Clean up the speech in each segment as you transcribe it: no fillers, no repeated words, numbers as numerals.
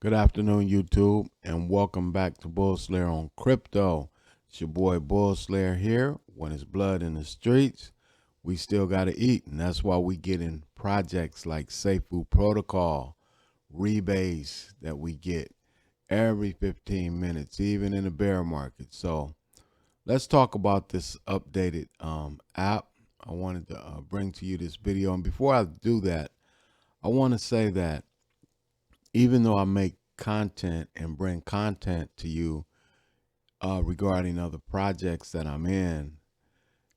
Good afternoon, YouTube, and welcome back to BullSlayer on Crypto. It's your boy BullSlayer here. When it's blood in the streets, we still got to eat, and that's why we get in projects like Safuu Protocol, rebates that we get every 15 minutes, even in the bear market. So let's talk about this updated app. I wanted to bring to you this video, and before I do that, I want to say that even though I make content and bring content to you regarding other projects that I'm in,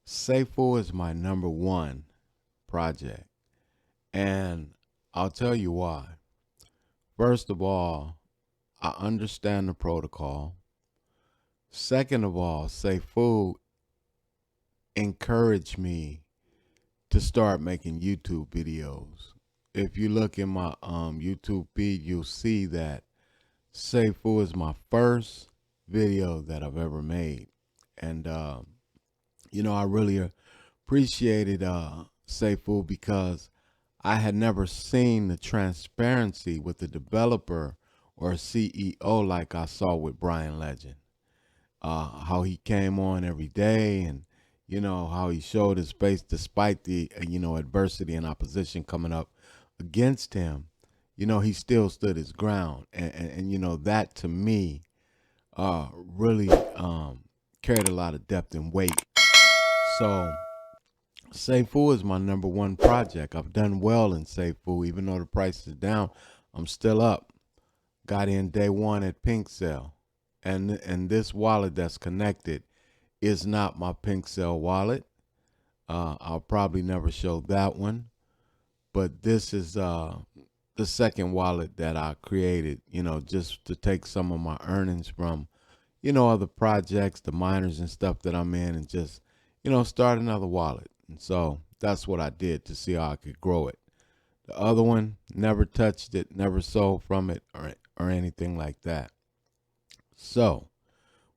Safuu is my #1 project. And I'll tell you why. First of all, I understand the protocol. Second of all, Safuu encouraged me to start making YouTube videos. If you look in my YouTube feed, you'll see that Safuu is my first video that I've ever made. And, I really appreciated Safuu because I had never seen the transparency with the developer or CEO like I saw with Brian Legend. How he came on every day and, how he showed his face despite the, adversity and opposition coming up against him. He still stood his ground. And that to me really carried a lot of depth and weight. So Safuu is my #1 project. I've done well in Safuu. Even though the price is down, I'm still up. Got in day one at Pink Cell. And this wallet that's connected is not my Pink Cell wallet. I'll probably never show that one. But this is the second wallet that I created, just to take some of my earnings from, other projects, the miners and stuff that I'm in, and just, start another wallet. And so that's what I did to see how I could grow it. The other one, never touched it, never sold from it or anything like that. So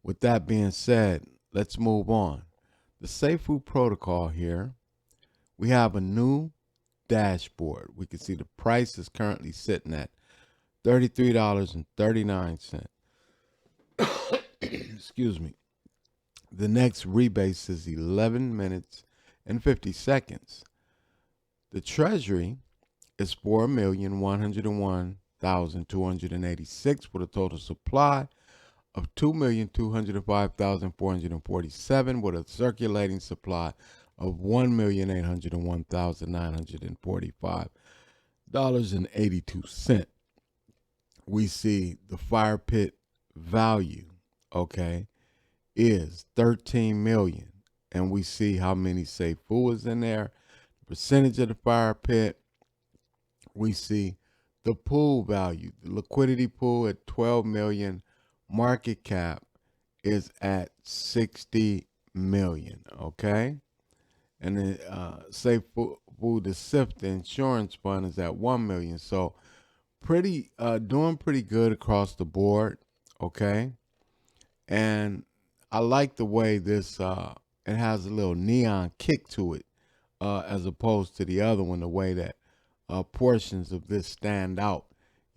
with that being said, let's move on. The Safuu Protocol here, we have a new dashboard. We can see the price is currently sitting at $33.39. Excuse me. The next rebase is 11 minutes and 50 seconds. The treasury is 4,101,286 with a total supply of 2,205,447 with a circulating supply of $1,801,945.82. We see the fire pit value, okay, is 13 million, and we see how many Safuu is in there, the percentage of the fire pit. We see the pool value, the liquidity pool at 12 million, market cap is at 60 million, okay? And then Safuu, the SIF, the insurance fund, is at 1 million. So doing pretty good across the board, okay? And I like the way this it has a little neon kick to it, as opposed to the other one, the way that portions of this stand out,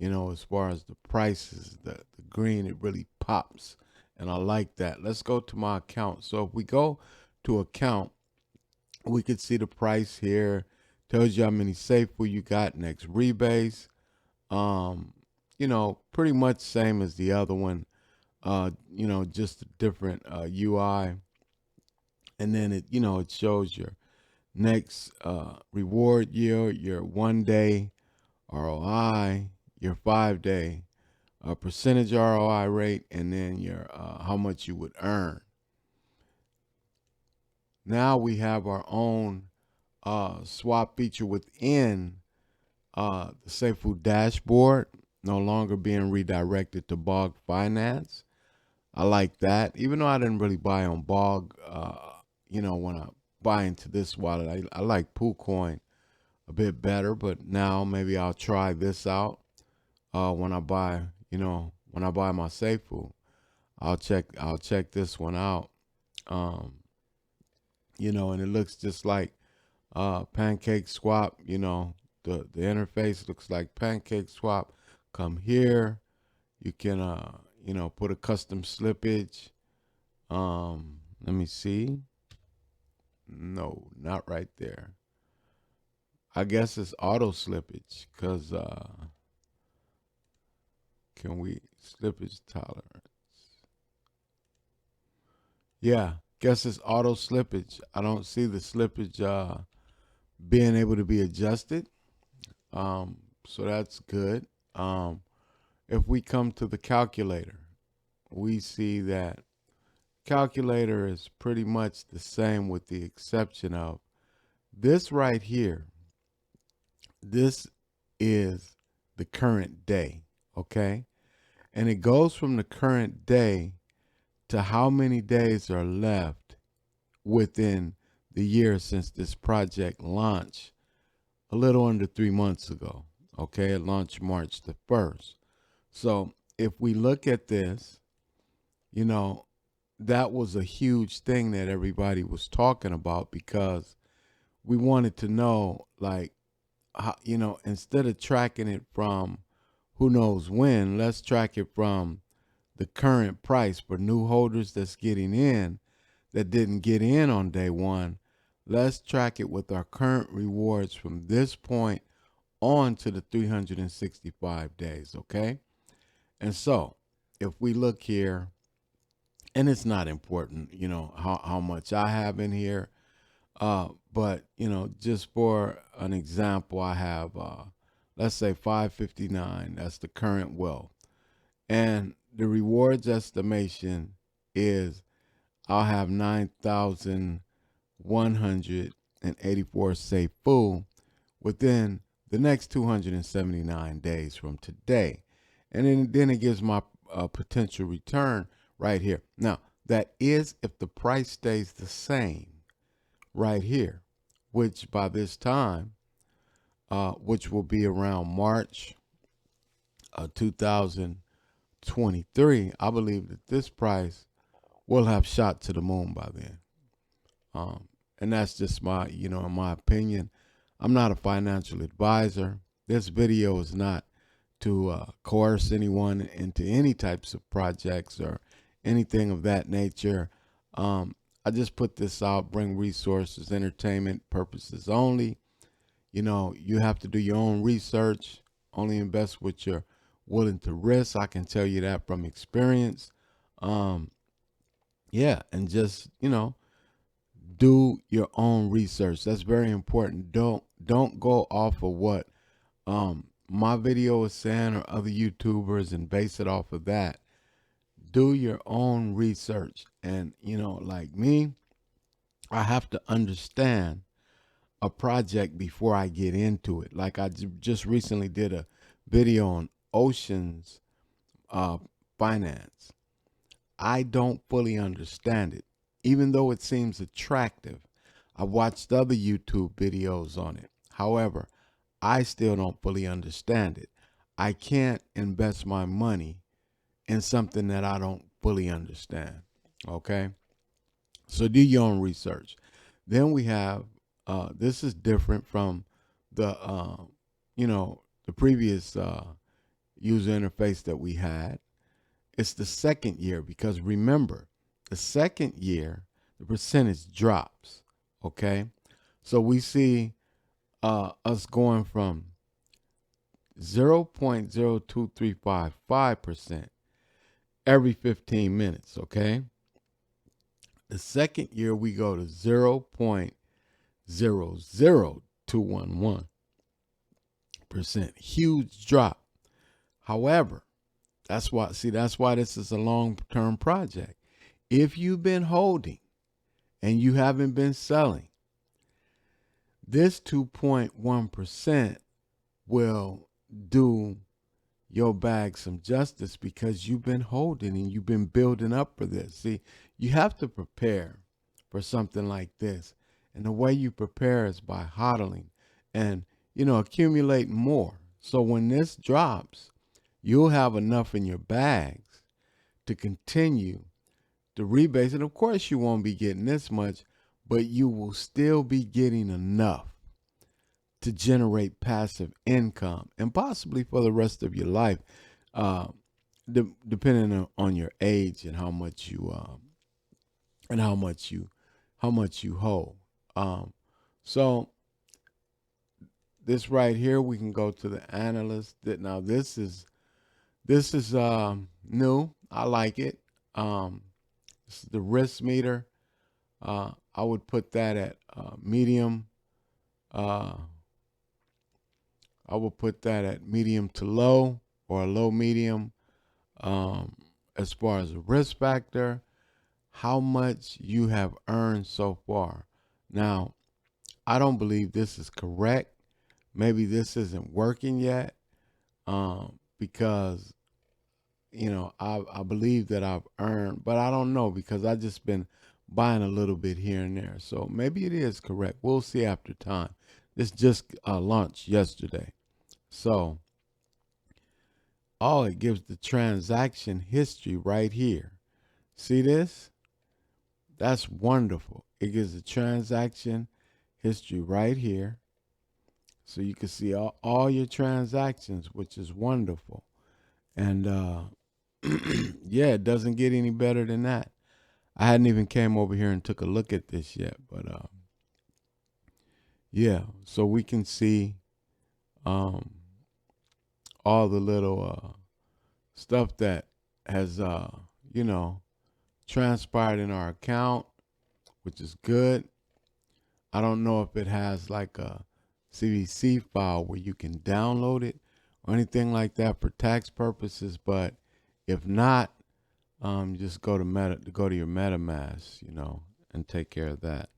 as far as the prices, the green, it really pops. And I like that. Let's go to my account. So if we go to account, we could see the price here. Tells you how many Safuu you got, next rebase. Pretty much same as the other one. Just a different UI. And then it shows your next reward yield, your 1-day ROI, your 5-day percentage ROI rate, and then your how much you would earn. Now we have our own swap feature within the Safuu dashboard, no longer being redirected to Bog Finance. I like that, even though I didn't really buy on Bog. When I buy into this wallet, I like PooCoin a bit better, but now maybe I'll try this out when I buy, when I buy my Safuu. I'll check this one out. And it looks just like Pancake Swap. The interface looks like Pancake Swap. Come here, You can, you know, put a custom slippage. Let me see. No, not right there. I guess it's auto slippage because can we slippage tolerance? Yeah, guess it's auto slippage. I don't see the slippage being able to be adjusted. So that's good. If we come to the calculator, we see that calculator is pretty much the same with the exception of this right here. This is the current day, okay? And it goes from the current day to how many days are left within the year since this project launched a little under 3 months ago. Okay, it launched March the 1st. So if we look at this, you know, that was a huge thing that everybody was talking about because we wanted to know, like, how, you know, instead of tracking it from who knows when, let's track it from the current price for new holders that's getting in that didn't get in on day one. Let's track it with our current rewards from this point on to the 365 days, okay? And so if we look here, and it's not important, you know, how much I have in here, but, you know, just for an example, I have, let's say 559, that's the current wealth. And the rewards estimation is I'll have 9,184 Safuu within the next 279 days from today. And then it gives my potential return right here. Now, that is if the price stays the same right here, which by this time, which will be around March 2023, I believe that this price will have shot to the moon by then. And that's just my, you know, in my opinion. I'm not a financial advisor. This video is not to coerce anyone into any types of projects or anything of that nature. I just put this out, bring resources, entertainment purposes only. You know, you have to do your own research, only invest what you're willing to risk. I can tell you that from experience. Yeah, and just, you know, do your own research. That's very important. Don't go off of what my video is saying or other YouTubers and base it off of that. Do your own research. And, you know, like me, I have to understand a project before I get into it. Like I just recently did a video on oceans finance. I don't fully understand it, even though it seems attractive. I've watched other YouTube videos on it. However, I still don't fully understand it. I can't invest my money in something that I don't fully understand. Okay? So do your own research. Then we have, this is different from the, you know, the previous user interface that we had. It's the second year because remember, the second year, the percentage drops. Okay? So we see us going from 0.02355% every 15 minutes, okay? The second year we go to 0.00211%. Huge drop. However, that's why this is a long-term project. If you've been holding and you haven't been selling, this 2.1% will do your bag some justice because you've been holding and you've been building up for this. See, you have to prepare for something like this. And the way you prepare is by hodling and, you know, accumulating more. So when this drops, you'll have enough in your bags to continue to rebase. And of course, you won't be getting this much, but you will still be getting enough to generate passive income and possibly for the rest of your life. depending on your age and how much you and how much you hold. So this right here, we can go to the analyst. Now this is new. I like it. This is the risk meter. I would put that at medium. Uh, I would put that at medium to low or low medium. As far as the risk factor, how much you have earned so far. Now, I don't believe this is correct. Maybe this isn't working yet, because I believe that I've earned, but I don't know because I just been buying a little bit here and there. So maybe it is correct. We'll see after time. This just launched yesterday. So it gives the transaction history right here. See this? That's wonderful. It gives the transaction history right here. So you can see all your transactions, which is wonderful. And yeah, it doesn't get any better than that. I hadn't even came over here and took a look at this yet, but yeah, so we can see all the little stuff that has transpired in our account, which is good. I don't know if it has like a CVC file where you can download it or anything like that for tax purposes, but if not, just go to your MetaMask, and take care of that.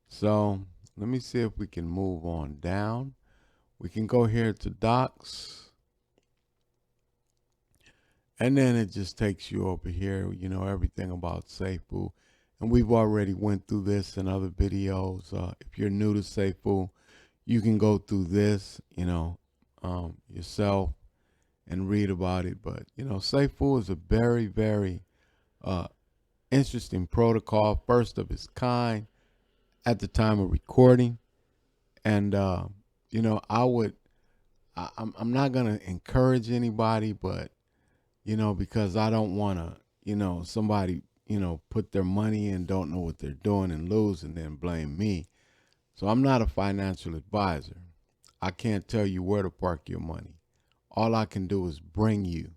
So let me see if we can move on down. We can go here to Docs, and then it just takes you over here, everything about Safuu. And we've already went through this in other videos. If you're new to Safuu, you can go through this, yourself and read about it. But, Safuu is a very, very interesting protocol, first of its kind at the time of recording. And, I'm not going to encourage anybody, but, because I don't want to, somebody, put their money in, don't know what they're doing and lose and then blame me. So I'm not a financial advisor. I can't tell you where to park your money. All I can do is bring you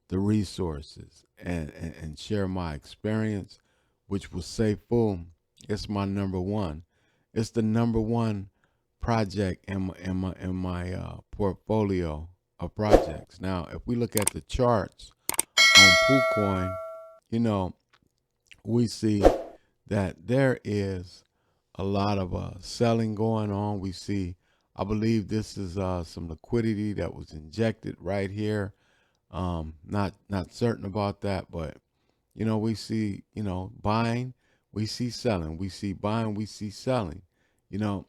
the resources and share my experience, which was Safuu. It's my number one. It's the number one project in my portfolio of projects. Now, if we look at the charts on PooCoin, we see that there is a lot of selling going on. We see, I believe this is some liquidity that was injected right here. Not certain about that, but we see, buying, we see selling, we see buying, we see selling. Now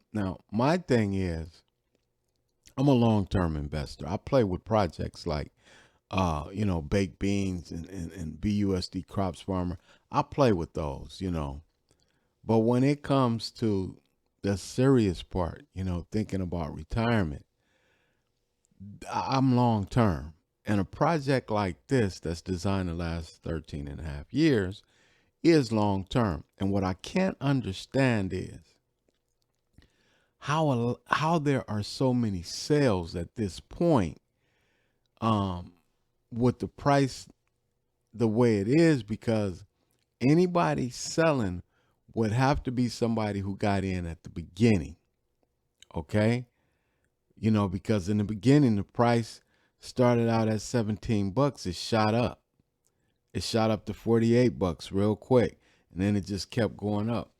my thing is, I'm a long-term investor. I play with projects like baked beans and BUSD crops farmer. I play with those, but when it comes to the serious part, thinking about retirement, I'm long term. And a project like this that's designed to last 13 and a half years is long term. And what I can't understand is how there are so many sales at this point, with the price the way it is, because anybody selling would have to be somebody who got in at the beginning. Okay? Because in the beginning, the price started out at 17 bucks. It shot up. It shot up to 48 bucks real quick. And then it just kept going up.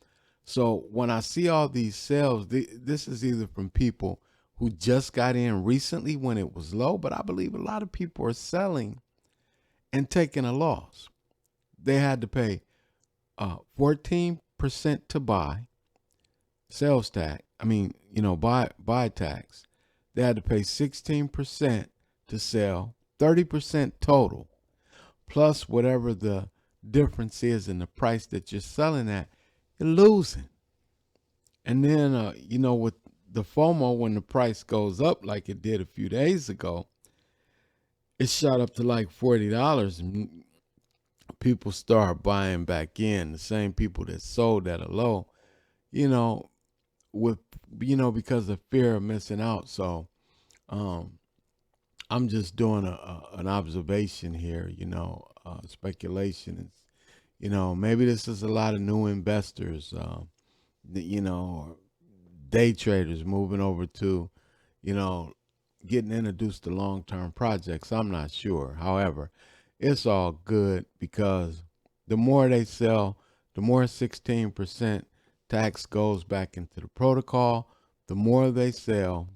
So when I see all these sales, this is either from people who just got in recently when it was low, but I believe a lot of people are selling and taking a loss. They had to pay 14% to buy, sales tax. Buy tax. They had to pay 16% to sell, 30% total, plus whatever the difference is in the price that you're selling at, you're losing. And then, with the FOMO, when the price goes up like it did a few days ago, it shot up to like $40, and people start buying back in. The same people that sold at a low, you know, with because of fear of missing out. So um, I'm just doing an observation here. Speculation is, maybe this is a lot of new investors, or day traders moving over to, you know, getting introduced to long-term projects. I'm not sure. However, it's all good because the more they sell, the more 16% tax goes back into the protocol. The more they sell,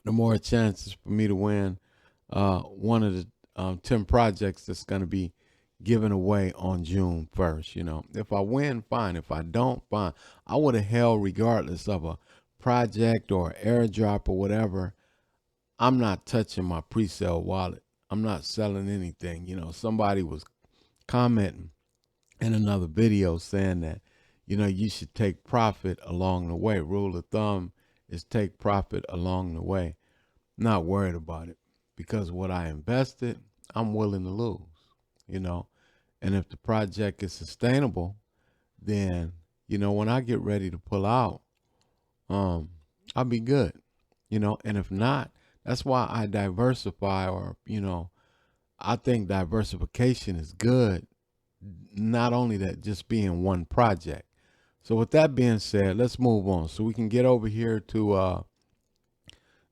the more chances for me to win one of the 10 projects that's going to be given away on June 1st. If I win, fine. If I don't, fine. I would have held regardless of a project or airdrop or whatever. I'm not touching my pre-sale wallet. I'm not selling anything. Somebody was commenting in another video saying that, you should take profit along the way. Rule of thumb is take profit along the way. Not worried about it because what I invested, I'm willing to lose, And if the project is sustainable, then, when I get ready to pull out, I'll be good, And if not, that's why I diversify, or, I think diversification is good. Not only that, just being one project. So with that being said, let's move on so we can get over here to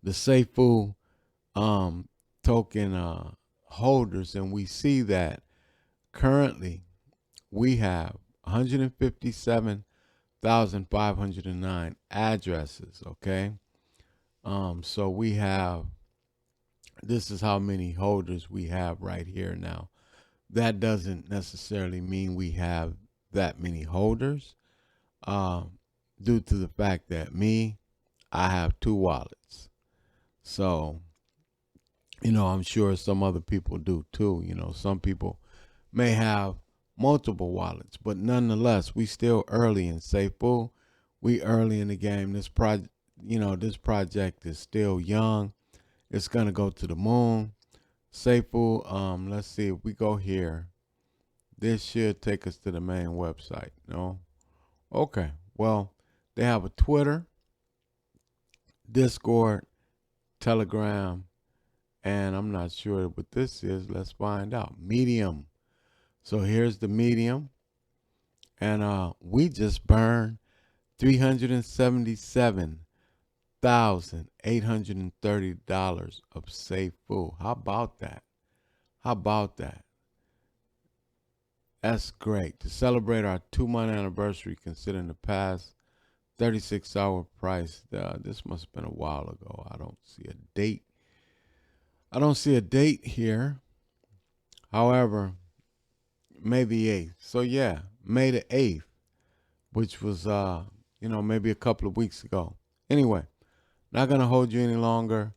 the Safuu token holders, and we see that currently we have 157,509 addresses. Okay, so we have, this is how many holders we have right here. Now that doesn't necessarily mean we have that many holders, due to the fact that I have 2 wallets. So I'm sure some other people do too. Some people may have multiple wallets, but nonetheless, we still early in Safuu. We early in the game. This project is still young. It's gonna go to the moon. Safuu, let's see if we go here. This should take us to the main website. No? Okay. Well, they have a Twitter, Discord, Telegram, and I'm not sure what this is. Let's find out. Medium. So here's the Medium, and we just burned $377,830 of Safuu. How about that? How about that? That's great. To celebrate our 2-month anniversary, considering the past 36-hour price, this must have been a while ago. I don't see a date. I don't see a date here. However, May the 8th. So yeah, May the 8th, which was maybe a couple of weeks ago. Anyway, not gonna hold you any longer.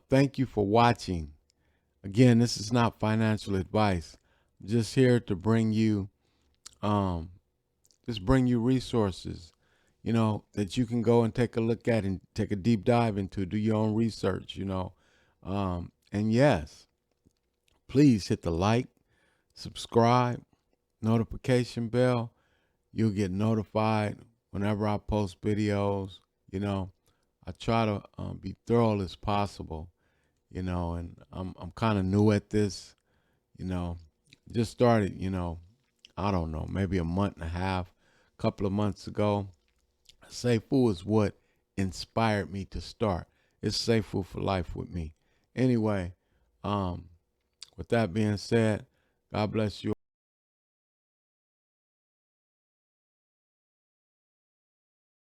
Thank you for watching. Again, this is not financial advice. I'm just here to bring you resources, that you can go and take a look at and take a deep dive into, do your own research, and yes, please hit the like, subscribe, notification bell. You'll get notified whenever I post videos. I try to be thorough as possible, and I'm kind of new at this, just started, I don't know, maybe a month and a half, couple of months ago. Safuu is what inspired me to start. It's Safuu for life with me. Anyway, with that being said, God bless you.